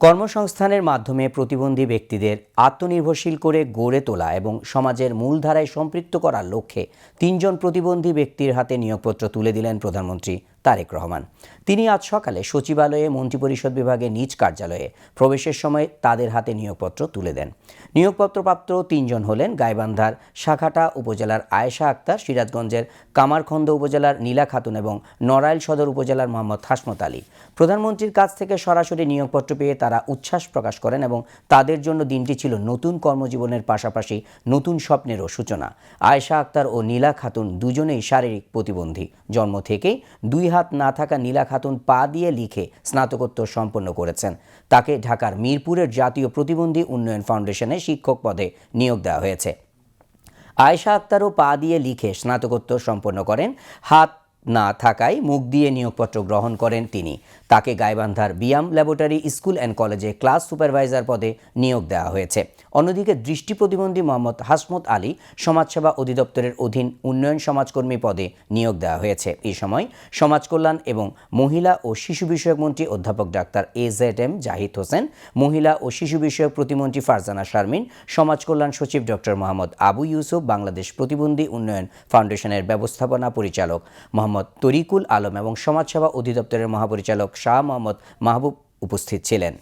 কর্মসংস্থানের মাধ্যমে প্রতিবন্ধী ব্যক্তিদের আত্মনির্ভরশীল করে গড়ে তোলা এবং সমাজের মূলধারায় সম্পৃক্ত করার লক্ষ্যে ৩ জন প্রতিবন্ধী ব্যক্তির হাতে নিয়োগপত্র তুলে দিলেন প্রধানমন্ত্রী তারেক রহমান। তিনি আজ সকালে সচিবালয়ে মন্ত্রিপরিষদ বিভাগের নিজ কার্যালয়ে প্রবেশের সময় তাদের হাতে নিয়োগপত্র তুলে দেন। নিয়োগপত্রপ্রাপ্ত ৩ জন হলেন গাইবান্ধার শাখাটা উপজেলার আয়েশা আক্তার, সিরাজগঞ্জের কামারখন্দ উপজেলার নীলা খাতুন এবং নড়াইল সদর উপজেলার মোহাম্মদ হাসমত আলী। প্রধানমন্ত্রীর কাছ থেকে সরাসরি নিয়োগপত্র পেয়ে তারা উচ্ছ্বাস প্রকাশ করেন এবং তাদের জন্য দিনটি ছিল নতুন কর্মজীবনের পাশাপাশি নতুন স্বপ্নেরও সূচনা। আয়েশা আক্তার ও নীলা খাতুন দুজনেই শারীরিক প্রতিবন্ধী। জন্ম থেকেই 2 হাত না থাকা নীলা খাতুন পা দিয়ে লিখে স্নাতকোত্তর সম্পন্ন করেছেন। তাকে ঢাকার মিরপুরের জাতীয় প্রতিবন্ধী উন্নয়ন ফাউন্ডেশনে শিক্ষক পদে নিয়োগ দেওয়া হয়েছে। আয়েশা আক্তারও পা দিয়ে লিখে স্নাতকোত্তর সম্পন্ন করেন। হাত না থাকায় মুখ দিয়ে নিয়োগপত্র গ্রহণ করেন তিনি। তাকে গাইবান্ধার বিয়াম ল্যাবরেটরি স্কুল অ্যান্ড কলেজে ক্লাস সুপারভাইজার পদে নিয়োগ দেওয়া হয়েছে। অন্যদিকে দৃষ্টি প্রতিবন্ধী মোহাম্মদ হাসমত আলী সমাজসেবা অধিদপ্তরের অধীন উন্নয়ন সমাজকর্মী পদে নিয়োগ দেওয়া হয়েছে। এই সময় সমাজ কল্যাণ এবং মহিলা ও শিশু বিষয়ক মন্ত্রী অধ্যাপক ডাক্তার AZM জাহিদ হোসেন, মহিলা ও শিশু বিষয়ক প্রতিমন্ত্রী ফারজানা শারমিন, সমাজ কল্যাণ সচিব ডক্টর মোহাম্মদ আবু ইউসুফ, বাংলাদেশ প্রতিবন্ধী উন্নয়ন ফাউন্ডেশনের ব্যবস্থাপনা পরিচালক মোহাম্মদ তরিকুল আলম এবং সমাজসেবা অধিদপ্তরের মহাপরিচালক শাহ মোহাম্মদ মাহবুব উপস্থিত ছিলেন।